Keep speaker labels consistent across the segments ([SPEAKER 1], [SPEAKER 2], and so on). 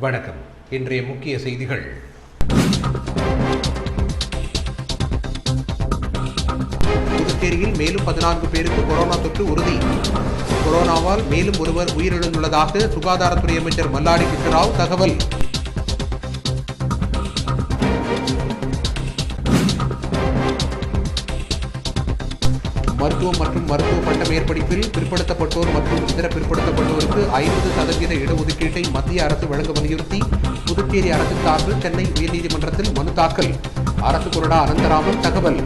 [SPEAKER 1] வணக்கம். இன்றைய முக்கிய செய்திகள். புதுச்சேரியில் மேலும் 14 பேருக்கு கொரோனா தொற்று உறுதி. கொரோனாவால் மேலும் ஒருவர் உயிரிழந்துள்ளதாக சுகாதாரத்துறை அமைச்சர் மல்லாடி கிருஷ்ணராவ் தகவல். மருத்துவம் மற்றும் மருத்துவ பட்ட மேற்படிப்பில் பிற்படுத்தப்பட்டோர் மற்றும் இதர பிற்படுத்தப்பட்டோருக்கு 50% இடஒதுக்கீட்டை மத்திய அரசு வழங்க வலியுறுத்தி புதுச்சேரி அரசு சார்பில் சென்னை உயர்நீதிமன்றத்தில் மனு தாக்கல். அரசு கொறடா அனந்தராமன் தகவல்.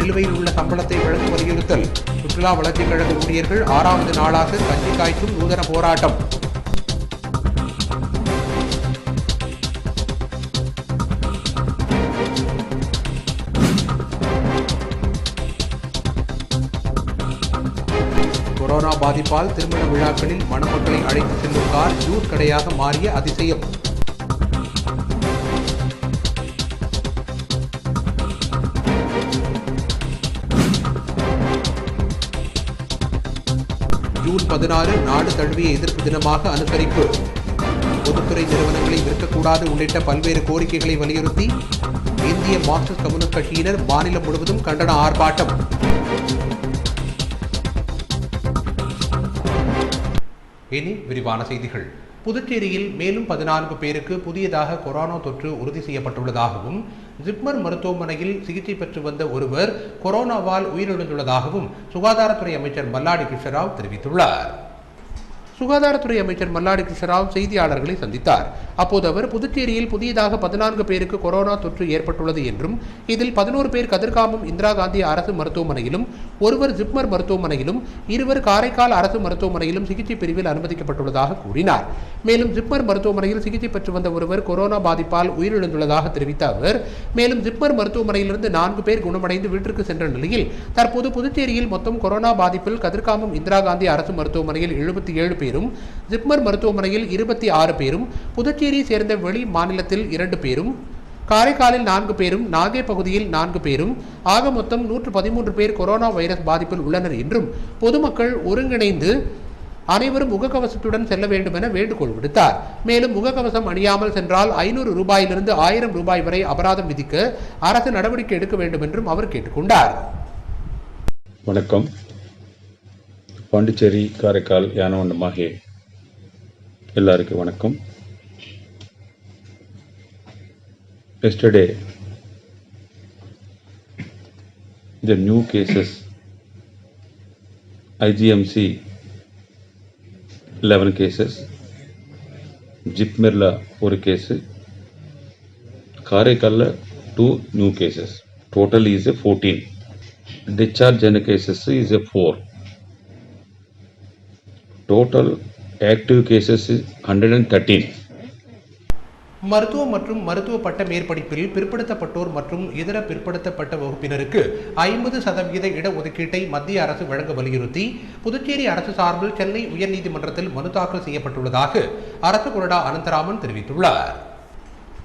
[SPEAKER 1] நிலுவையில் உள்ள சம்பளத்தை வழங்க வலியுறுத்தல். சுற்றுலா வளர்ச்சிக் கழக ஊழியர்கள் 6வது நாளாக கஞ்சி காய்ச்சும் நூதன போராட்டம். கொரோனா பாதிப்பால் திருமண விழாக்களில் மணமக்களை அழைத்து செல்லும் கார் ஜூஸ் கடையாக மாறிய அதிசயம். ஜூன் 16 நாடு தழுவிய எதிர்ப்பு தினமாக அனுசரிப்பு. பொதுத்துறை நிறுவனங்களை விற்கக்கூடாது உள்ளிட்ட பல்வேறு கோரிக்கைகளை வலியுறுத்தி இந்திய மார்க்சிஸ்ட் கம்யூனிஸ்ட் கட்சியினர் மாநிலம் முழுவதும் கண்டன ஆர்ப்பாட்டம். இனி விரிவான செய்திகள். புதுச்சேரியில் மேலும் 14 பேருக்கு புதியதாக கொரோனா தொற்று உறுதி செய்யப்பட்டுள்ளதாகவும் ஜிப்மர் மருத்துவமனையில் சிகிச்சை பெற்று வந்த ஒருவர் கொரோனாவால் உயிரிழந்துள்ளதாகவும் சுகாதாரத்துறை அமைச்சர் மல்லாடி கிருஷ்ணராவ் தெரிவித்துள்ளார். சுகாதாரத்துறை அமைச்சர் மல்லாடி கிருஷ்ணராவ் செய்தியாளர்களை சந்தித்தார். அப்போது அவர் புதுச்சேரியில் புதியதாக 14 பேருக்கு கொரோனா தொற்று ஏற்பட்டுள்ளது என்றும் இதில் 11 பேர் கதிர்காமம் இந்திரா காந்தி அரசு மருத்துவமனையிலும் ஒருவர் ஜிப்மர் மருத்துவமனையிலும் 2 காரைக்கால் அரசு மருத்துவமனையிலும் சிகிச்சை பிரிவில் அனுமதிக்கப்பட்டுள்ளதாக கூறினார். மேலும் ஜிப்மர் மருத்துவமனையில் சிகிச்சை பெற்று வந்த ஒருவர் கொரோனா பாதிப்பால் உயிரிழந்துள்ளதாக தெரிவித்த அவர் மேலும் ஜிப்மர் மருத்துவமனையிலிருந்து 4 பேர் குணமடைந்து வீட்டிற்கு சென்ற நிலையில் தற்போது புதுச்சேரியில் மொத்தம் கொரோனா பாதிப்பில் கதிர்காமம் இந்திரா காந்தி அரசு மருத்துவமனையில் 77 பேரும் ஜிப்மர் மருத்துவமனையில் 26 பேரும் புதுச்சேரியை சேர்ந்த வெளி மாநிலத்தில் 2 பேரும் காரைக்காலில் 4 பேரும் நாகை பகுதியில் 4 பேரும் ஆக மொத்தம் 113 பேர் கொரோனா வைரஸ் பாதிப்பில் உள்ளனர் என்றும் பொதுமக்கள் ஒருங்கிணைந்து அனைவரும் முகக்கவசத்துடன் செல்ல வேண்டும் என வேண்டுகோள் விடுத்தார். மேலும் முகக்கவசம் அணியாமல் சென்றால் 500 ரூபாயிலிருந்து 1000 ரூபாய் வரை அபராதம் விதிக்க அரசு நடவடிக்கை எடுக்க வேண்டும் என்றும் அவர் கேட்டுக்கொண்டார்.
[SPEAKER 2] வணக்கம். பாண்டிச்சேரி, காரைக்கால், யானவண்டம் ஆகிய எல்லாருக்கும் வணக்கம். Yesterday, the new cases, IGMC 11 cases, Jipmerla 1 case, Karaikalla 2 new cases. Total is a 14. Discharge cases is a 4. Total active cases is 113.
[SPEAKER 1] மருத்துவம் மற்றும் மருத்துவ பட்ட மேற்படிப்பில் பிற்படுத்தப்பட்டோர் மற்றும் இதர பிற்படுத்தப்பட்ட வகுப்பினருக்கு 50% இடஒதுக்கீட்டை மத்திய அரசு வழங்க வலியுறுத்தி புதுச்சேரி அரசு சார்பில் சென்னை உயர்நீதிமன்றத்தில் மனு தாக்கல் செய்யப்பட்டுள்ளதாக அரசு கொறடா அனந்தராமன் தெரிவித்துள்ளார்.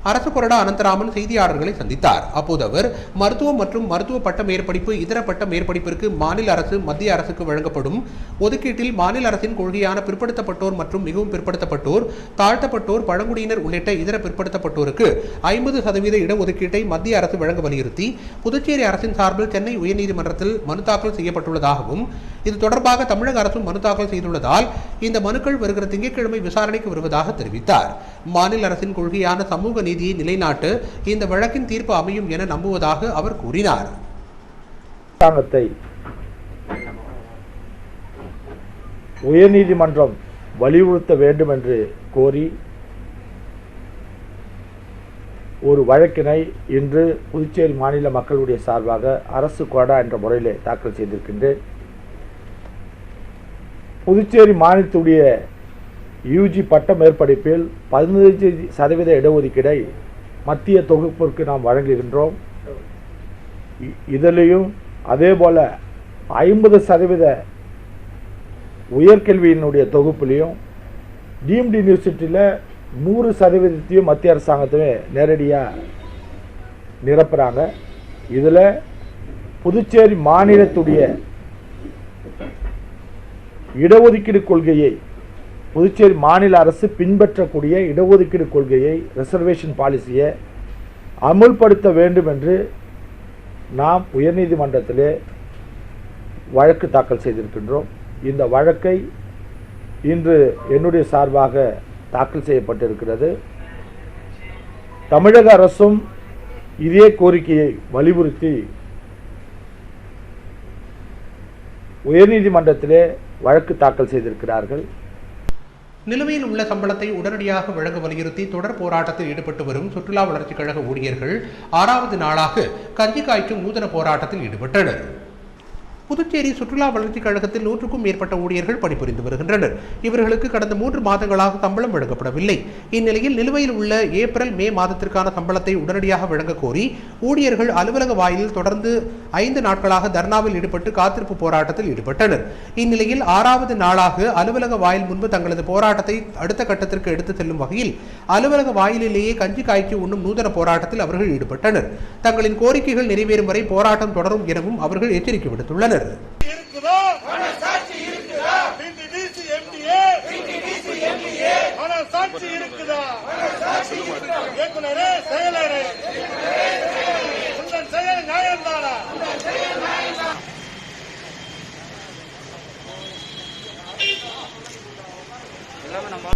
[SPEAKER 1] அரசு கொறடா அனந்தராமன் செய்தியாளர்களை சந்தித்தார். அப்போது அவர் மருத்துவம் மற்றும் மருத்துவ பட்ட மேற்படிப்பு இதர பட்ட மேற்படிப்பிற்கு மாநில அரசு மத்திய அரசுக்கு வழங்கப்படும் ஒதுக்கீட்டில் மாநில அரசின் கொள்கையான பிற்படுத்தப்பட்டோர் மற்றும் மிகவும் பிற்படுத்தப்பட்டோர், தாழ்த்தப்பட்டோர், பழங்குடியினர் உள்ளிட்ட இதர பிற்படுத்தப்பட்டோருக்கு 50% இடஒதுக்கீட்டை மத்திய அரசு வழங்க வலியுறுத்தி புதுச்சேரி அரசின் சார்பில் சென்னை உயர்நீதிமன்றத்தில் மனு தாக்கல் செய்யப்பட்டுள்ளதாகவும் இது தொடர்பாக தமிழக அரசும் மனு தாக்கல் செய்துள்ளதால் இந்த மனுக்கள் வருகிற திங்கட்கிழமை விசாரணைக்கு வருவதாக தெரிவித்தார். மாநில அரசின் கொள்கையான சமூக நீதியை நிலைநாட்டு இந்த வழக்கின் தீர்ப்பு அமையும் என நம்புவதாக அவர் கூறினார்.
[SPEAKER 3] உயர்நீதிமன்றம் வலியுறுத்த வேண்டும் என்று கோரி ஒரு வழக்கினை இன்று புதுச்சேரி மாநில மக்களுடைய சார்பாக அரசு கொறடா என்ற முறையிலே தாக்கல் செய்திருக்கின்றேன். புதுச்சேரி மாநிலத்துடைய யூஜி பட்ட மேற்படிப்பில் 15% இடஒதுக்கீடை மத்திய தொகுப்பிற்கு நாம் வழங்குகின்றோம். இதிலையும் அதே போல 50% உயர்கல்வியினுடைய தொகுப்புலையும் டீம்டு யூனிவர்சிட்டியில் 100% மத்திய அரசாங்கத்துமே நேரடியாக நிரப்புகிறாங்க. இதில் புதுச்சேரி மாநிலத்துடைய இடஒதுக்கீடு கொள்கையை, புதுச்சேரி மாநில அரசு பின்பற்றக்கூடிய இடஒதுக்கீடு கொள்கையை, ரிசர்வேஷன் பாலிசியை அமுல்படுத்த வேண்டும் என்று நாம் உயர்நீதிமன்றத்திலே வழக்கு தாக்கல் செய்திருக்கின்றோம். இந்த வழக்கை இன்று என்னுடைய சார்பாக தாக்கல் செய்யப்பட்டிருக்கிறது. தமிழக அரசும் இதே கோரிக்கையை வலியுறுத்தி உயர்நீதிமன்றத்திலே வழக்கு தாக்கல் செய்திருக்கிறார்கள்.
[SPEAKER 1] நிலுவையில் உள்ள சம்பளத்தை உடனடியாக வழங்க வலியுறுத்தி தொடர் போராட்டத்தில் ஈடுபட்டு வரும் சுற்றுலா வளர்ச்சிக் கழக ஊழியர்கள் 6வது நாளாக கஞ்சி காய்ச்சும் நூதன போராட்டத்தில் ஈடுபட்டனர். புதுச்சேரி சுற்றுலா வளர்ச்சிக் கழகத்தில் 100க்கும் மேற்பட்ட ஊழியர்கள் பணிபுரிந்து வருகின்றனர். இவர்களுக்கு கடந்த 3 மாதங்களாக சம்பளம் வழங்கப்படவில்லை. இந்நிலையில் நிலுவையில் உள்ள ஏப்ரல், மே மாதத்திற்கான சம்பளத்தை உடனடியாக வழங்க கோரி ஊழியர்கள் அலுவலக வாயிலில் தொடர்ந்து 5 நாட்களாக தர்ணாவில் ஈடுபட்டு காத்திருப்பு போராட்டத்தில் ஈடுபட்டனர். இந்நிலையில் 6வது நாளாக அலுவலக வாயில் முன்பு தங்களது போராட்டத்தை அடுத்த கட்டத்திற்கு எடுத்து செல்லும் வகையில் அலுவலக வாயிலேயே கஞ்சி காய்ச்சி உண்ணும் நூதன போராட்டத்தில் அவர்கள் ஈடுபட்டனர். தங்களின் கோரிக்கைகள் நிறைவேறும் வரை போராட்டம் தொடரும் எனவும் அவர்கள் எச்சரிக்கை விடுத்துள்ளனர்.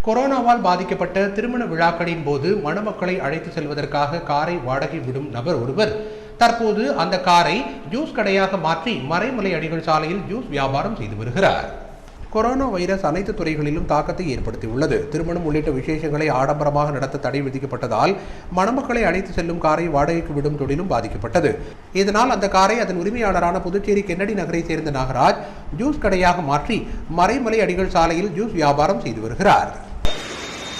[SPEAKER 1] கொரோனாவால் பாதிக்கப்பட்ட திருமண விழாக்களின் போது மணமக்களை அழைத்து செல்வதற்காக காரை வாடகை விடும் நபர் ஒருவர் தற்போது அந்த காரை ஜூஸ் கடையாக மாற்றி மறைமலை அடிகள் சாலையில் ஜூஸ் வியாபாரம் செய்து வருகிறார். கொரோனா வைரஸ் அனைத்து துறைகளிலும் தாக்கத்தை ஏற்படுத்தியுள்ளது. திருமணம் உள்ளிட்ட விசேஷங்களை ஆடம்பரமாக நடத்த தடை விதிக்கப்பட்டதால் மணமக்களை அழைத்து செல்லும் காரை வாடகைக்கு விடும் தொழிலும் பாதிக்கப்பட்டது. இதனால் அந்த காரை அதன் உரிமையாளரான புதுச்சேரி கென்னடி நகரை சேர்ந்த நாகராஜ் ஜூஸ் கடையாக மாற்றி மறைமலை அடிகள் சாலையில் ஜூஸ் வியாபாரம் செய்து வருகிறார்.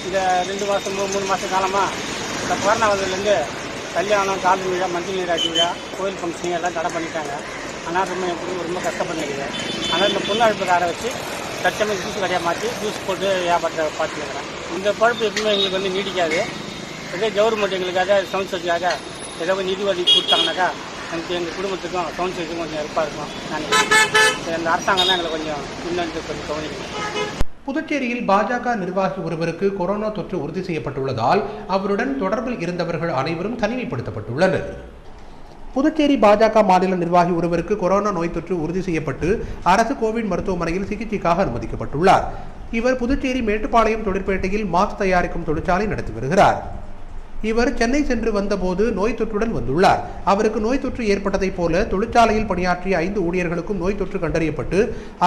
[SPEAKER 4] இந்த 2 மாதம் 3 மாத காலமாக இந்த கொரோனா வந்ததுலேருந்து கல்யாணம், கால் விழா, மஞ்சள் நீராட்சி விழா, கோயில் ஃபங்க்ஷன் எல்லாம் தடை பண்ணிட்டாங்க. ஆனால் ரொம்ப கஷ்டப்பட்டுருக்குது. ஆனால் இந்த பொண்ணு அழைப்பு காரை வச்சு தற்சமயம் ஜூஸ் கடையாக மாற்றி ஜூஸ் போட்டு வியாபாரத்தை பார்த்துக்கிறேன். இந்த பழப்பு எப்பவுமே எங்களுக்கு வந்து நீடிக்காது. இதே கவர்மெண்ட் எங்களுக்காக சவுண்ட் சர்ச்சுக்காக ஏதோ கொஞ்சம் நிதி உதவி கொடுத்தாங்கனாக்கா எங்கள் குடும்பத்துக்கும் சவுண்ட் சர்ச்சுக்கும் கொஞ்சம் ஹெல்ப்பாக இருக்கும். நான் இந்த அரசாங்கம் தான் எங்களை கொஞ்சம் முன்னெடுத்து கொஞ்சம் கவனிக்கணும்.
[SPEAKER 1] புதுச்சேரியில் பாஜக நிர்வாகி ஒருவருக்கு கொரோனா தொற்று உறுதி செய்யப்பட்டுள்ளதால் அவருடன் தொடர்பில் இருந்தவர்கள் அனைவரும் தனிமைப்படுத்தப்பட்டுள்ளனர். புதுச்சேரி பாஜக மாநில நிர்வாகி ஒருவருக்கு கொரோனா நோய் தொற்று உறுதி செய்யப்பட்டு அரசு கோவிட் மருத்துவமனையில் சிகிச்சைக்காக அனுமதிக்கப்பட்டுள்ளார். இவர் புதுச்சேரி மேட்டுப்பாளையம் தொழிற்பேட்டையில் மாஸ்க் தயாரிக்கும் தொழிற்சாலை நடத்தி வருகிறார். இவர் சென்னை சென்று வந்தபோது நோய் தொற்றுடன் வந்துள்ளார். அவருக்கு நோய் தொற்று ஏற்பட்டதைப் போல தொழிற்சாலையில் பணியாற்றிய 5 ஊழியர்களுக்கும் நோய் தொற்று கண்டறியப்பட்டு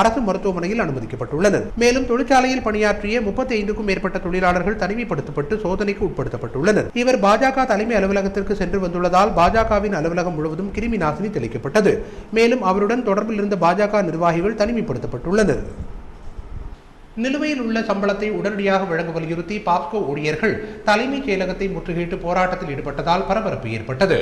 [SPEAKER 1] அரசு மருத்துவமனையில் அனுமதிக்கப்பட்டுள்ளனர். மேலும் தொழிற்சாலையில் பணியாற்றிய 35க்கும் மேற்பட்ட தொழிலாளர்கள் தனிமைப்படுத்தப்பட்டு சோதனைக்கு உட்படுத்தப்பட்டுள்ளனர். இவர் பாஜக தலைமை அலுவலகத்திற்கு சென்று வந்துள்ளதால் பாஜகவின் அலுவலகம் முழுவதும் கிருமி நாசினி தெளிக்கப்பட்டது. மேலும் அவருடன் தொடர்பில் இருந்த பாஜக நிர்வாகிகள் தனிமைப்படுத்தப்பட்டுள்ளனர். நிலுவையில் உள்ள சம்பளத்தை உடனடியாக வழங்க வலியுறுத்தி பாப்ஸ்கோ ஊழியர்கள் தலைமைச் செயலகத்தை முற்றுகையிட்டு போராட்டத்தில் ஈடுபட்டதால் பரபரப்பு ஏற்பட்டது.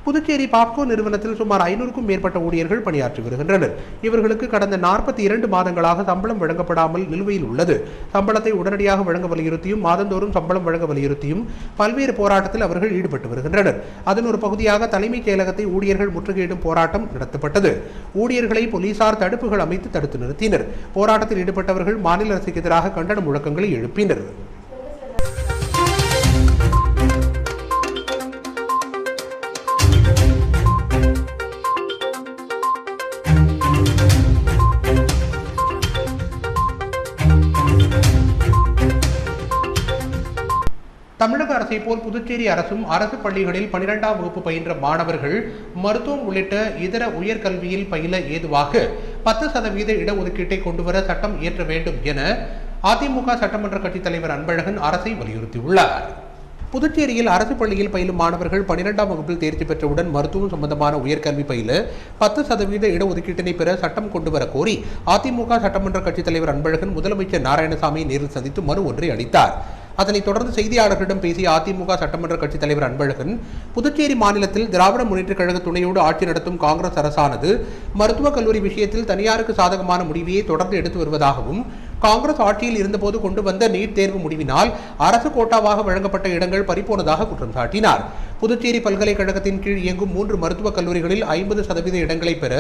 [SPEAKER 1] புதுச்சேரி பாப்ஸ்கோ நிறுவனத்தில் சுமார் 500க்கும் மேற்பட்ட ஊழியர்கள் பணியாற்றி வருகின்றனர். இவர்களுக்கு கடந்த 42 மாதங்களாக சம்பளம் வழங்கப்படாமல் நிலுவையில் உள்ளது. சம்பளத்தை உடனடியாக வழங்க வலியுறுத்தியும் மாதந்தோறும் சம்பளம் வழங்க வலியுறுத்தியும் பல்வேறு போராட்டத்தில் அவர்கள் ஈடுபட்டு வருகின்றனர். அதன் ஒரு பகுதியாக தலைமைச் செயலகத்தை ஊழியர்கள் முற்றுகையிடும் போராட்டம் நடத்தப்பட்டது. ஊழியர்களை போலீசார் தடுப்புகள் அமைத்து தடுத்து நிறுத்தினர். போராட்டத்தில் ஈடுபட்டவர்கள் மாநில அரசுக்கு எதிராக கண்டன முழக்கங்களை எழுப்பினர். தமிழக அரசை போல் புதுச்சேரி அரசும் அரசு பள்ளிகளில் 12ஆம் வகுப்பு பயின்ற மாணவர்கள் மருத்துவம் உள்ளிட்ட இதர உயர்கல்வியில் பயில ஏதுவாக 10% இடஒதுக்கீட்டை கொண்டுவர சட்டம் இயற்ற வேண்டும் என அதிமுக சட்டமன்ற கட்சித் தலைவர் அன்பழகன் அரசை வலியுறுத்தியுள்ளார். புதுச்சேரியில் அரசு பள்ளியில் பயிலும் மாணவர்கள் 12ஆம் வகுப்பில் தேர்ச்சி பெற்றவுடன் மருத்துவம் சம்பந்தமான உயர்கல்வி பயில 10% இடஒதுக்கீட்டினை பெற சட்டம் கொண்டுவர கோரி அதிமுக சட்டமன்ற கட்சித் தலைவர் அன்பழகன் முதலமைச்சர் நாராயணசாமியை நேரில் சந்தித்து மனு ஒன்றை அளித்தார். அதனைத் தொடர்ந்து செய்தியாளர்களிடம் பேசிய அதிமுக சட்டமன்ற கட்சித் தலைவர் அன்பழகன், புதுச்சேரி மாநிலத்தில் திராவிட முன்னேற்றக் கழக துணையோடு ஆட்சி நடத்தும் காங்கிரஸ் அரசானது மருத்துவக் கல்லூரி விஷயத்தில் தனியாருக்கு சாதகமான முடிவையை தொடர்ந்து எடுத்து வருவதாகவும், காங்கிரஸ் ஆட்சியில் இருந்தபோது கொண்டு வந்த நீட் தேர்வு முடிவினால் அரசு கோட்டாவாக வழங்கப்பட்ட இடங்கள் பறிப்போனதாக குற்றம் சாட்டினார். புதுச்சேரி பல்கலைக்கழகத்தின் கீழ் இயங்கும் 3 மருத்துவக் கல்லூரிகளில் 50% இடங்களை பெற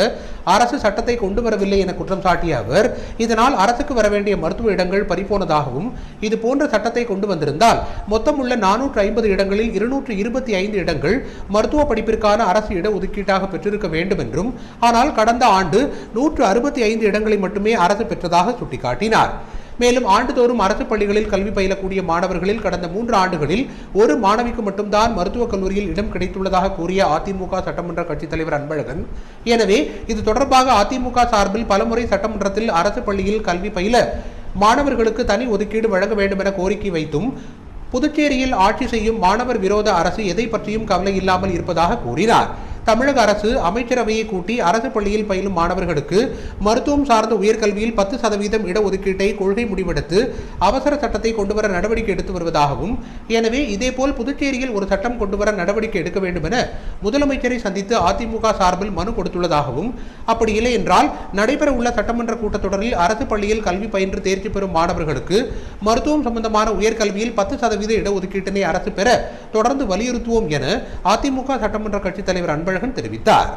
[SPEAKER 1] அரசு சட்டத்தை கொண்டு வரவில்லை என குற்றம் சாட்டிய அவர், இதனால் அரசுக்கு வர வேண்டிய மருத்துவ இடங்கள் பறிபோனதாகவும், இதுபோன்ற சட்டத்தை கொண்டு வந்திருந்தால் மொத்தம் உள்ள 450 இடங்களில் 225 இடங்கள் மருத்துவ படிப்பிற்கான அரசு இட ஒதுக்கீட்டாக பெற்றிருக்க வேண்டும் என்றும், ஆனால் கடந்த ஆண்டு 165 இடங்களை மட்டுமே அரசு பெற்றதாக சுட்டிக்காட்டினார். மேலும் ஆண்டுதோறும் அரசு பள்ளிகளில் கல்வி பயிலக்கூடிய மாணவர்களில் கடந்த 3 ஆண்டுகளில் ஒரு மாணவிக்கு மட்டும்தான் மருத்துவக் கல்லூரியில் இடம் கிடைத்துள்ளதாக கூறிய அதிமுக சட்டமன்ற கட்சித் தலைவர் அன்பழகன், எனவே இது தொடர்பாக அதிமுக சார்பில் பலமுறை சட்டமன்றத்தில் அரசு பள்ளியில் கல்வி பயில மாணவர்களுக்கு தனி ஒதுக்கீடு வழங்க வேண்டும் என கோரிக்கை வைத்தும், புதுச்சேரியில் ஆட்சி செய்யும் மாணவர் விரோத அரசு எதை பற்றியும் கவலை இல்லாமல் இருப்பதாக கூறினார். தமிழக அரசு அமைச்சரவையை கூட்டி அரசு பள்ளியில் பயிலும் மாணவர்களுக்கு மருத்துவம் சார்ந்த உயர்கல்வியில் 10% இடஒதுக்கீட்டை கொள்கை முடிவெடுத்து அவசர சட்டத்தை கொண்டுவர நடவடிக்கை எடுத்து வருவதாகவும், எனவே இதேபோல் புதுச்சேரியில் ஒரு சட்டம் கொண்டுவர நடவடிக்கை எடுக்க வேண்டும் என முதலமைச்சரை சந்தித்து அதிமுக சார்பில் மனு கொடுத்துள்ளதாகவும், அப்படி இல்லை என்றால் நடைபெற உள்ள சட்டமன்ற கூட்டத்தொடரில் அரசு பள்ளியில் கல்வி பயின்று தேர்ச்சி பெறும் மாணவர்களுக்கு மருத்துவம் சம்பந்தமான உயர்கல்வியில் 10% இடஒதுக்கீட்டினை அரசு பெற தொடர்ந்து வலியுறுத்துவோம் என அதிமுக சட்டமன்ற கட்சித் தலைவர் அன்பழகன் தெரிவித்தார்.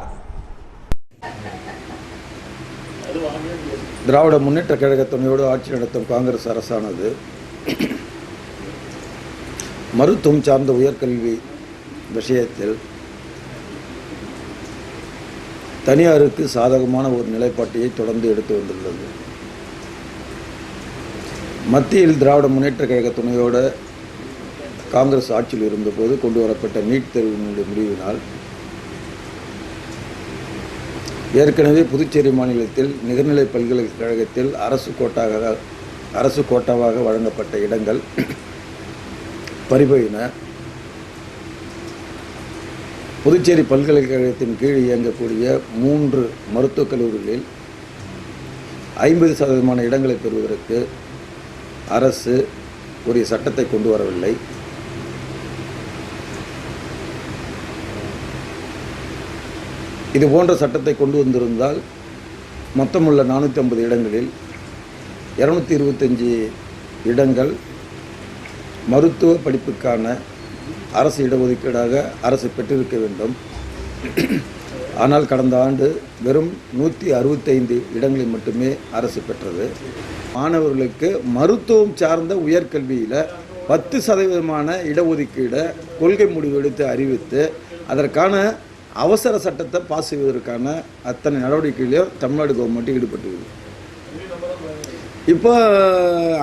[SPEAKER 5] திராவிட முன்னேற்ற கழக துணையோடு ஆட்சி நடத்தும் காங்கிரஸ் அரசானது மருத்துவம் சார்ந்த உயர்கல்வி விஷயத்தில் தனியாருக்கு சாதகமான ஒரு நிலைப்பாட்டையை தொடர்ந்து எடுத்து வந்துள்ளது. மத்தியில் திராவிட முன்னேற்ற கழக துணையோடு காங்கிரஸ் ஆட்சியில் இருந்தபோது கொண்டு வரப்பட்ட நீட் தேர்வினுடைய முடிவினால் ஏற்கனவே புதுச்சேரி மாநிலத்தில் நிகர்நிலை பல்கலைக்கழகத்தில் அரசு கோட்டாவாக வழங்கப்பட்ட இடங்கள் பறிபோயின. புதுச்சேரி பல்கலைக்கழகத்தின் கீழ் இயங்கக்கூடிய 3 மருத்துவக் கல்லூரிகளில் 50% இடங்களை பெறுவதற்கு அரசு ஒரு சட்டத்தை கொண்டு வரவில்லை. இது போன்ற சட்டத்தை கொண்டு வந்திருந்தால் மொத்தமுள்ள 450 இடங்களில் 225 இடங்கள் மருத்துவ படிப்புக்கான அரசு இடஒதுக்கீடாக அரசு பெற்றிருக்க வேண்டும். ஆனால் கடந்த ஆண்டு வெறும் 165 இடங்களை மட்டுமே அரசு பெற்றது. மாணவர்களுக்கு மருத்துவம் சார்ந்த உயர்கல்வியில் 10% இடஒதுக்கீடை கொள்கை முடிவெடுத்து அறிவித்து அதற்கான அவசர சட்டத்தை பாஸ் செய்வதற்கான அத்தனை நடவடிக்கைகளையும் தமிழ்நாடு கவர்மெண்ட் ஈடுபட்டுள்ளது. இப்போ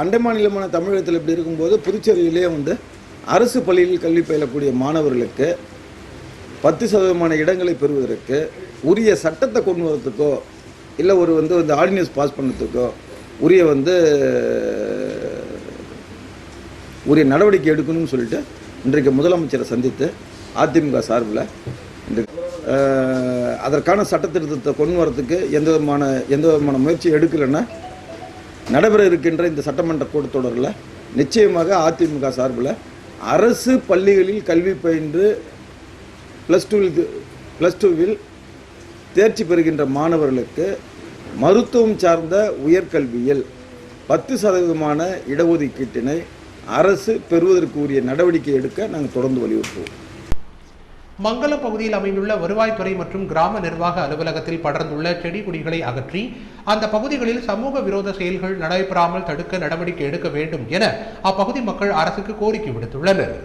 [SPEAKER 5] அண்டை மாநிலமான தமிழகத்தில் இப்படி இருக்கும்போது புதுச்சேரியிலே அரசு பள்ளியில் கல்வி பயிலக்கூடிய மாணவர்களுக்கு 10% இடங்களை பெறுவதற்கு உரிய சட்டத்தை கொண்டு வரத்துக்கோ இல்லை ஒரு ஆர்டினன்ஸ் பாஸ் பண்ணுறதுக்கோ உரிய நடவடிக்கை எடுக்கணும்னு சொல்லிட்டு இன்றைக்கு முதலமைச்சரை சந்தித்து அதிமுக சார்பில் அதற்கான சட்டத்திருத்தத்தை கொண்டு வரத்துக்கு எந்த விதமான முயற்சி எடுக்கலைன்னா நடைபெற இருக்கின்ற இந்த சட்டமன்ற கூட்டத்தொடரில் நிச்சயமாக அதிமுக சார்பில் அரசு பள்ளிகளில் கல்வி பயின்று +2வில் தேர்ச்சி பெறுகின்ற மாணவர்களுக்கு மருத்துவம் சார்ந்த உயர்கல்வியில் 10% இடஒதுக்கீட்டினை அரசு பெறுவதற்கு உரிய நடவடிக்கை எடுக்க நாங்கள் தொடர்ந்து வலியுறுத்துவோம்.
[SPEAKER 1] மங்கலம் பகுதியில் அமைந்துள்ள வருவாய்த்துறை மற்றும் கிராம நிர்வாக அலுவலகத்தில் படர்ந்துள்ள செடி கொடிகளை அகற்றி அந்த பகுதிகளில் சமூக விரோத செயல்கள் நடைபெறாமல் தடுக்க நடவடிக்கை எடுக்க வேண்டும் என அப்பகுதி மக்கள் அரசுக்கு கோரிக்கை விடுத்துள்ளனர்.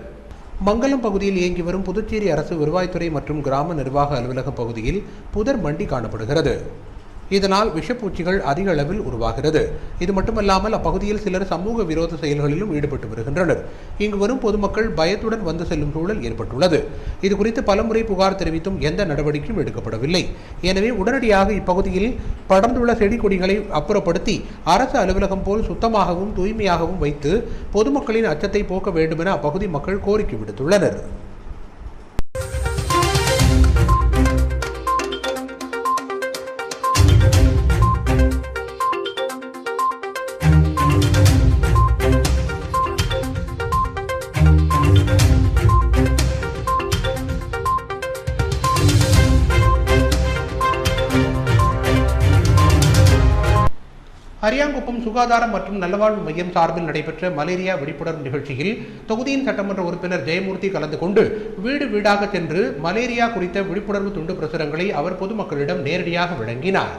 [SPEAKER 1] மங்கலம் பகுதியில் இயங்கி வரும் புதுச்சேரி அரசு வருவாய்த்துறை மற்றும் கிராம நிர்வாக அலுவலக பகுதியில் புதர் மண்டி காணப்படுகிறது. இதனால் விஷப்பூச்சிகள் அதிக அளவில் உருவாகிறது. இது மட்டுமல்லாமல் அப்பகுதியில் சிலர் சமூக விரோத செயல்களிலும் ஈடுபட்டு வருகின்றனர். இங்கு வரும் பொதுமக்கள் பயத்துடன் வந்து செல்லும் சூழல் ஏற்பட்டுள்ளது. இதுகுறித்து பலமுறை புகார் தெரிவித்தும் எந்த நடவடிக்கையும் எடுக்கப்படவில்லை. எனவே உடனடியாக இப்பகுதியில் படர்ந்துள்ள செடி கொடிகளை அப்புறப்படுத்தி அரசு அலுவலகம் போல் சுத்தமாகவும் தூய்மையாகவும் வைத்து பொதுமக்களின் அச்சத்தை போக்க வேண்டும் என அப்பகுதி மக்கள் கோரிக்கை விடுத்துள்ளனர். அரியாங்குப்பம் சுகாதாரம் மற்றும் நலவாழ்வு மையம் சார்பில் நடைபெற்ற மலேரியா விழிப்புணர்வு நிகழ்ச்சியில் தொகுதியின் சட்டமன்ற உறுப்பினர் ஜெயமூர்த்தி கலந்து கொண்டு வீடு வீடாக சென்று மலேரியா குறித்த விழிப்புணர்வு துண்டு பிரசுரங்களை அவர் பொதுமக்களிடம் நேரடியாக வழங்கினார்.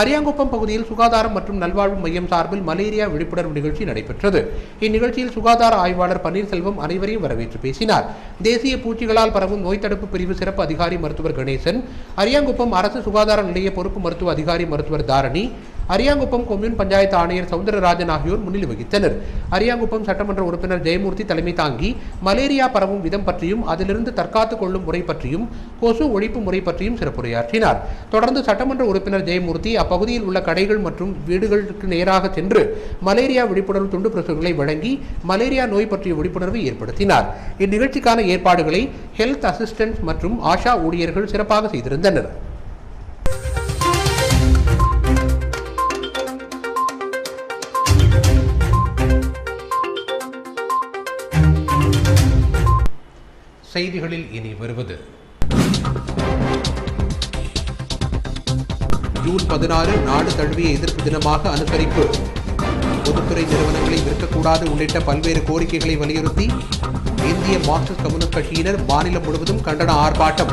[SPEAKER 1] அரியாங்குப்பம் பகுதியில் சுகாதாரம் மற்றும் நல்வாழ்வு மையம் சார்பில் மலேரியா விழிப்புணர்வு நிகழ்ச்சி நடைபெற்றது. இந்நிகழ்ச்சியில் சுகாதார ஆய்வாளர் பன்னீர்செல்வம் அனைவரையும் வரவேற்று பேசினார். தேசிய பூச்சிகளால் பரவும் நோய் தடுப்பு பிரிவு சிறப்பு அதிகாரி மருத்துவர் கணேசன், அரியாங்குப்பம் அரசு சுகாதார நிலைய பொறுப்பு மருத்துவ அதிகாரி மருத்துவர் தாரணி, அரியாங்குப்பம் கொம்யூன் பஞ்சாயத்து ஆணையர் சவுந்தரராஜன் ஆகியோர் முன்னிலை வகித்தனர். அரியாங்குப்பம் சட்டமன்ற உறுப்பினர் ஜெயமூர்த்தி தலைமை தாங்கி மலேரியா பரவும் விதம் பற்றியும் அதிலிருந்து தற்காத்துக் கொள்ளும் முறை பற்றியும் கொசு ஒழிப்பு முறை பற்றியும் சிறப்புரையாற்றினார். தொடர்ந்து சட்டமன்ற உறுப்பினர் ஜெயமூர்த்தி அப்பகுதியில் உள்ள கடைகள் மற்றும் வீடுகளுக்கு நேராக சென்று மலேரியா விழிப்புணர்வு துண்டு பிரசுரங்களை வழங்கி மலேரியா நோய் பற்றிய விழிப்புணர்வை ஏற்படுத்தினார். இந்நிகழ்ச்சிக்கான ஏற்பாடுகளை ஹெல்த் அசிஸ்டன்ட் மற்றும் ஆஷா ஊழியர்கள் சிறப்பாக செய்திருந்தனர். செய்திகளில் இனி வருவது ஜூன் 16 நாடு தழுவிய எதிர்ப்பு தினமாக அனுசரிப்பு. பொதுத்துறை நிறுவனங்களை விற்கக்கூடாது உள்ளிட்ட பல்வேறு கோரிக்கைகளை வலியுறுத்தி இந்திய மார்க்சிஸ்ட் கம்யூனிஸ்ட் கட்சியினர் மாநிலம் முழுவதும் கண்டன ஆர்ப்பாட்டம்.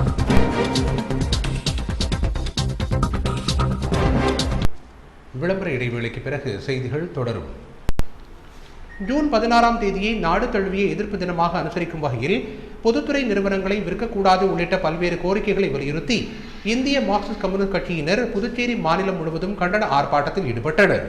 [SPEAKER 1] விளம்பர இடைவேளைக்கு பிறகு செய்திகள் தொடரும். ஜூன் 16ஆம் தேதியை நாடு தழுவிய எதிர்ப்பு தினமாக அனுசரிக்கும் வகையில் பொதுத்துறை நிறுவனங்களை விற்கக்கூடாது உள்ளிட்ட பல்வேறு கோரிக்கைகளை வலியுறுத்தி இந்திய மார்க்சிஸ்ட் கம்யூனிஸ்ட் கட்சியினர் புதுச்சேரி மாநிலம் முழுவதும் கண்டன ஆர்ப்பாட்டத்தில் ஈடுபட்டனர்.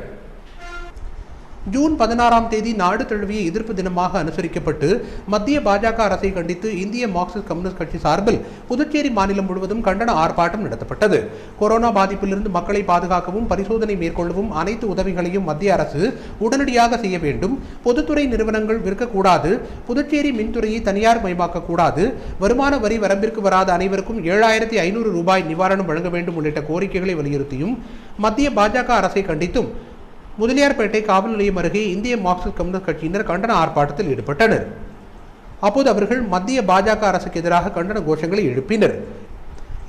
[SPEAKER 1] ஜூன் 16ஆம் தேதி நாடு தழுவிய எதிர்ப்பு தினமாக அனுசரிக்கப்பட்டு மத்திய பாஜக அரசை கண்டித்து இந்திய மார்க்சிஸ்ட் கம்யூனிஸ்ட் கட்சி சார்பில் புதுச்சேரி மாநிலம் முழுவதும் கண்டன ஆர்ப்பாட்டம் நடத்தப்பட்டது. கொரோனா பாதிப்பிலிருந்து மக்களை பாதுகாக்கவும் பரிசோதனை மேற்கொள்ளவும் அனைத்து உதவிகளையும் மத்திய அரசு உடனடியாக செய்ய வேண்டும், பொதுத்துறை நிறுவனங்கள் விற்கக்கூடாது, புதுச்சேரி மின்துறையை தனியார் மயமாக்கக்கூடாது, வருமான வரி வரம்பிற்கு வராத அனைவருக்கும் 7500 ரூபாய் நிவாரணம் வழங்க வேண்டும் உள்ளிட்ட கோரிக்கைகளை வலியுறுத்தியும் மத்திய பாஜக அரசை கண்டித்தும் முதலியார்பேட்டை காவல் நிலையம் அருகே இந்திய மார்க்சிஸ்ட் கம்யூனிஸ்ட் கட்சியினர் கண்டன ஆர்ப்பாட்டத்தில் ஈடுபட்டனர். அப்போது அவர்கள் மத்திய பாஜக அரசுக்கு எதிராக கண்டன கோஷங்களை எழுப்பினர்.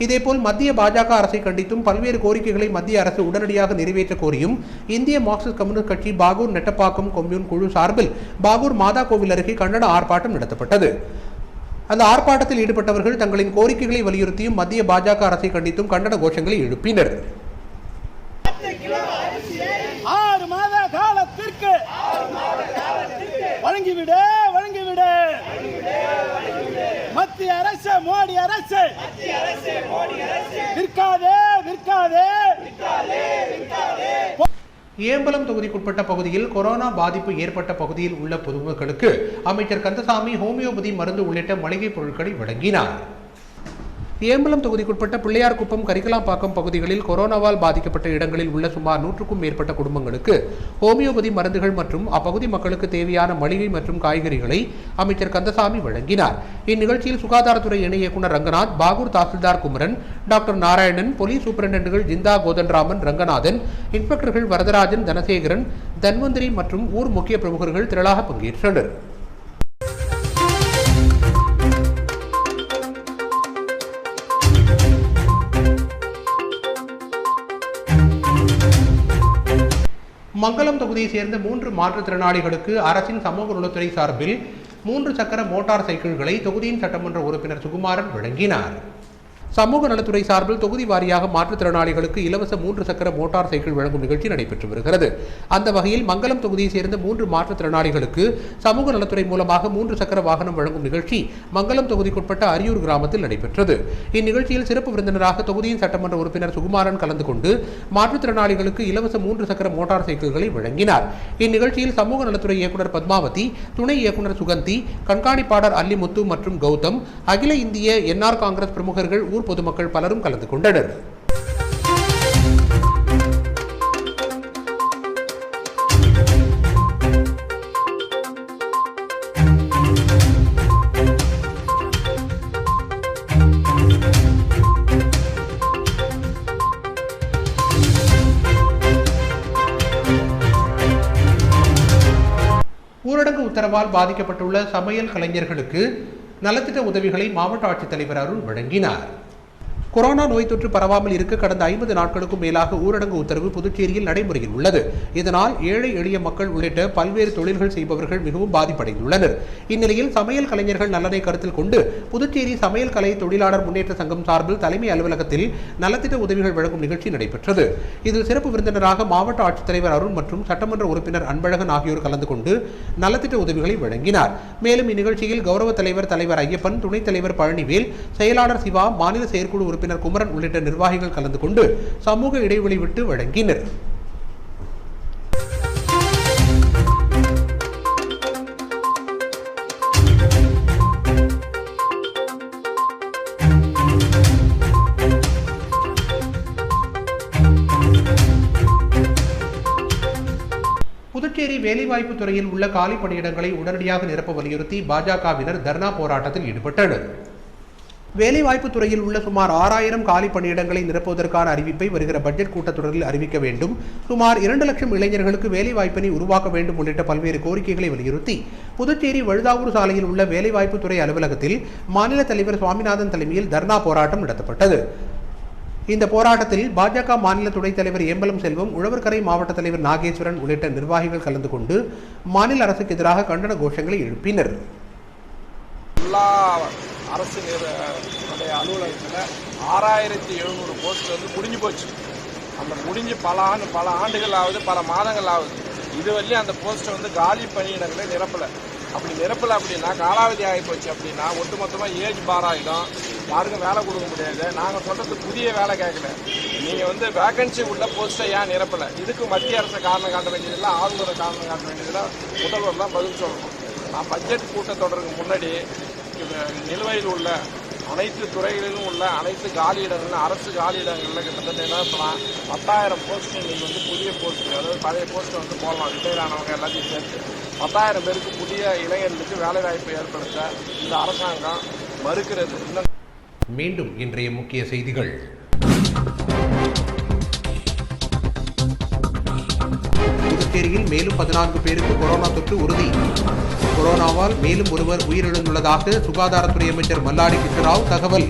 [SPEAKER 1] இதேபோல் மத்திய பாஜக அரசை கண்டித்தும் பல்வேறு கோரிக்கைகளை மத்திய அரசு உடனடியாக நிறைவேற்ற கோரியும் இந்திய மார்க்சிஸ்ட் கம்யூனிஸ்ட் கட்சி பாகூர் நெட்டப்பாக்கம் கொம்யூன் குழு சார்பில் பாகூர் மாதா கோவில் அருகே கண்டன ஆர்ப்பாட்டம் நடத்தப்பட்டது. அந்த ஆர்ப்பாட்டத்தில் ஈடுபட்டவர்கள் தங்களின் கோரிக்கைகளை வலியுறுத்தியும் மத்திய பாஜக அரசை கண்டித்தும் கண்டன கோஷங்களை எழுப்பினர்.
[SPEAKER 6] 6 மாத காலத்திற்கு வழங்கிவிடு மத்திய அரசு மோடி அரசு விற்காதே.
[SPEAKER 1] ஏம்பலம் தொகுதிக்குட்பட்ட பகுதியில் கொரோனா பாதிப்பு ஏற்பட்ட பகுதியில் உள்ள பொதுமக்களுக்கு அமைச்சர் கந்தசாமி ஹோமியோபதி மருந்து உள்ளிட்ட மளிகைப் பொருட்களை வழங்கினார். ஏம்பலம் தொகுதிக்குட்பட்ட பிள்ளையார்குப்பம், கரிகலாம்பாக்கம் பகுதிகளில் கொரோனாவால் பாதிக்கப்பட்ட இடங்களில் உள்ள சுமார் 100க்கும் மேற்பட்ட குடும்பங்களுக்கு ஹோமியோபதி மருந்துகள் மற்றும் அப்பகுதி மக்களுக்கு தேவையான மளிகை மற்றும் காய்கறிகளை அமைச்சர் கந்தசாமி வழங்கினார். இந்நிகழ்ச்சியில் சுகாதாரத்துறை இணை இயக்குநர் ரங்கநாத், பாகூர் தாசில்தார் குமரன், டாக்டர் நாராயணன், போலீஸ் சூப்பரண்டன்ட்கள் ஜிந்தா, கோதன்ராமன், ரங்கநாதன், இன்ஸ்பெக்டர்கள் வரதராஜன், தனசேகரன், தன்வந்திரி மற்றும் ஊர் முக்கிய பிரமுகர்கள் திரளாக பங்கேற்றனர். மங்கலம் தொகுதியை சேர்ந்த 3 மாற்றுத்திறனாளிகளுக்கு அரசின் சமூக நலத்துறை சார்பில் 3 சக்கர மோட்டார் சைக்கிள்களை தொகுதியின் சட்டமன்ற உறுப்பினர் சுகுமாரன் வழங்கினார். சமூக நலத்துறை சார்பில் தொகுதி வாரியாக மாற்றுத்திறனாளிகளுக்கு இலவச 3 சக்கர மோட்டார் சைக்கிள் வழங்கும் நிகழ்ச்சி நடைபெற்று வருகிறது. அந்த வகையில் மங்கலம் தொகுதியை சேர்ந்த 3 மாற்றுத்திறனாளிகளுக்கு சமூக நலத்துறை மூலமாக 3 சக்கர வாகனம் வழங்கும் நிகழ்ச்சி மங்கலம் தொகுதிக்குட்பட்ட அரியூர் கிராமத்தில் நடைபெற்றது. இந்நிகழ்ச்சியில் சிறப்பு விருந்தினராக தொகுதியின் சட்டமன்ற உறுப்பினர் சுகுமாரன் கலந்து கொண்டு மாற்றுத்திறனாளிகளுக்கு இலவச 3 சக்கர மோட்டார் சைக்கிள்களை வழங்கினார். இந்நிகழ்ச்சியில் சமூக நலத்துறை இயக்குநர் பத்மாவதி, துணை இயக்குநர் சுகந்தி, கண்காணிப்பாளர் அல்லிமுத்து மற்றும் கௌதம், அகில இந்திய என்ஆர் காங்கிரஸ் பிரமுகர்கள், ஊர் பொதுமக்கள் பலரும் கலந்து கொண்டனர். ஊரடங்கு உத்தரவால் பாதிக்கப்பட்டுள்ள சமையல் கலைஞர்களுக்கு நலத்திட்ட உதவிகளை மாவட்ட ஆட்சித்தலைவர் அருள் வழங்கினார். கொரோனா நோய் தொற்று பரவாமல் இருக்க கடந்த 50 நாட்களுக்கும் மேலாக ஊரடங்கு உத்தரவு புதுச்சேரியில் நடைமுறையில் உள்ளது. இதனால் ஏழை எளிய மக்கள் உள்ளிட்ட பல்வேறு தொழில்கள் செய்பவர்கள் மிகவும் பாதிப்படைந்துள்ளனர். இந்நிலையில் சமையல் கலைஞர்கள் நலனை கருத்தில் கொண்டு புதுச்சேரி சமையல் கலை தொழிலாளர் முன்னேற்ற சங்கம் சார்பில் தலைமை அலுவலகத்தில் நலத்திட்ட உதவிகள் வழங்கும் நிகழ்ச்சி நடைபெற்றது. இதில் சிறப்பு விருந்தினராக மாவட்ட ஆட்சித்தலைவர் அருண் மற்றும் சட்டமன்ற உறுப்பினர் அன்பழகன் ஆகியோர் கலந்து கொண்டு நலத்திட்ட உதவிகளை வழங்கினார். மேலும் இந்நிகழ்ச்சியில் கௌரவ தலைவர் ஐயப்பன், துணைத் தலைவர் பழனிவேல், செயலாளர் சிவா, மாநில செயற்குழு உறுப்பினர் குமரன் உள்ளிட்ட நிர்வாகிகள் கலந்து கொண்டு சமூக இடைவெளி விட்டு வழங்கினர். புதுச்சேரி வேலைவாய்ப்பு துறையில் உள்ள காலி பணியிடங்களை உடனடியாக நிரப்ப வலியுறுத்தி பாஜகவினர் தர்ணா போராட்டத்தில் ஈடுபட்டனர். வேலைவாய்ப்பு துறையில் உள்ள சுமார் 6000 காலி பணியிடங்களை நிரப்புவதற்கான அறிவிப்பை வருகிற பட்ஜெட் கூட்டத்தொடரில் அறிவிக்க வேண்டும், சுமார் 2 லட்சம் இளைஞர்களுக்கு வேலைவாய்ப்பினை உருவாக்க வேண்டும் உள்ளிட்ட பல்வேறு கோரிக்கைகளை வலியுறுத்தி புதுச்சேரி வழுதாவூர் சாலையில் உள்ள வேலைவாய்ப்பு துறை அலுவலகத்தில் மாநில தலைவர் சுவாமிநாதன் தலைமையில் தர்ணா போராட்டம் நடத்தப்பட்டது. இந்த போராட்டத்தில் பாஜக மாநில துணைத் தலைவர் ஏம்பலம் செல்வம், உழவர்கரை மாவட்ட தலைவர் நாகேஸ்வரன் உள்ளிட்ட நிர்வாகிகள் கலந்து கொண்டு மாநில அரசுக்கு எதிராக கண்டன கோஷங்களை எழுப்பினர்.
[SPEAKER 7] எல்லா அரசு அலுவலகத்தில் 6700 போஸ்ட் வந்து முடிஞ்சு போச்சு. அந்த முடிஞ்சு பல ஆண்டுகள் ஆகுது, பல மாதங்கள் ஆகுது. இதுவரையும் அந்த போஸ்ட்டை வந்து காலி பணியிடங்களை நிரப்பலை. அப்படி நிரப்பலை அப்படின்னா காலாவதி ஆகி போச்சு அப்படின்னா ஒட்டுமொத்தமாக ஏஜ் பார் ஆகிடும், யாருக்கும் வேலை கொடுக்க முடியாது. நாங்கள் சொல்கிறது புதிய வேலை கேட்கல, நீங்கள் வந்து வேகன்சி உள்ள போஸ்ட்டை ஏன் நிரப்பலை? இதுக்கு மத்திய அரசு காரணம் காட்ட வேண்டியதில்லை, ஆளுநரை காரணம் காட்ட வேண்டியதில்லை, முதல்வர் தான் பதில் சொல்லணும். நான் பட்ஜெட் கூட்டத்தொடருக்கு முன்னாடி நிலுவையில் உள்ள அனைத்து துறைகளிலும் உள்ள அனைத்து காலியிடங்கள், அரசு காலியிடங்களில் கிட்டத்தட்ட என்ன பண்ணலாம் 10,000 போஸ்ட் இன்றைக்கி வந்து புதிய போஸ்ட், அதாவது பழைய போஸ்ட்டை வந்து போடலாம். ரிட்டையர் ஆனவங்க எல்லாத்தையும் சேர்த்து 10,000 பேருக்கு புதிய இளைஞர்களுக்கு வேலைவாய்ப்பை ஏற்படுத்த இந்த அரசாங்கம் மறுக்கிறது.
[SPEAKER 1] மீண்டும் இன்றைய முக்கிய செய்திகள். புதுச்சேரியில் மேலும் 14 பேருக்கு கொரோனா தொற்று உறுதி. கொரோனாவால் மேலும் ஒருவர் உயிரிழந்துள்ளதாக சுகாதாரத்துறை அமைச்சர் மல்லாடி கிருஷ்ணராவ் தகவல்.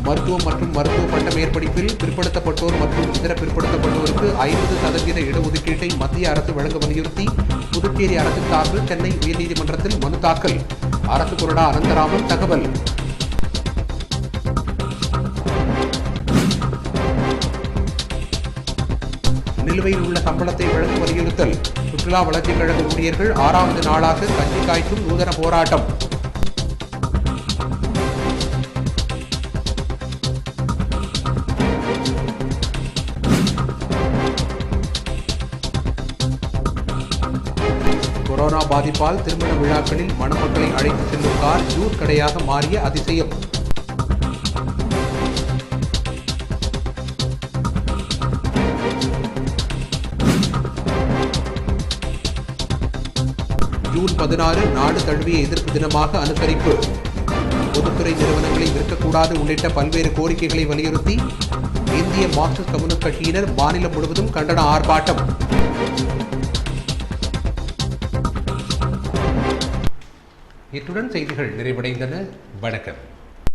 [SPEAKER 1] மருத்துவம் மற்றும் மருத்துவ பட்ட மேற்படிப்பில் பிற்படுத்தப்பட்டோர் மற்றும் இதர பிற்படுத்தப்பட்டோருக்கு 50% இடஒதுக்கீட்டை மத்திய அரசு வழங்க வலியுறுத்தி புதுச்சேரி அரசு சார்பில் சென்னை உயர்நீதிமன்றத்தில் மனு தாக்கல். அரசு கொறடா அனந்தராமன் தகவல். நிலுவையில் உள்ள சம்பளத்தை வழங்க வலியுறுத்தல். சுற்றுலா வளர்ச்சிக் கழக ஊழியர்கள் 6வது நாளாக கஞ்சி காய்ச்சும் நூதன போராட்டம். கொரோனா பாதிப்பால் திருமண விழாக்களில் மணமக்களை அழைத்து செல்லும் கார் ஜூஸ் கடையாக மாறிய அதிசயம். ஜூன் 16 நாடு தழுவிய எதிர்ப்பு தினமாக அனுசரிப்பு. பொதுத்துறை நிறுவனங்களை விற்கக்கூடாது உள்ளிட்ட பல்வேறு கோரிக்கைகளை வலியுறுத்தி இந்திய மார்க்சிஸ்ட் கம்யூனிஸ்ட் கட்சியினர் மாநிலம் முழுவதும் கண்டன ஆர்ப்பாட்டம். இத்துடன் செய்திகள் நிறைவடைந்தன. வணக்கம்.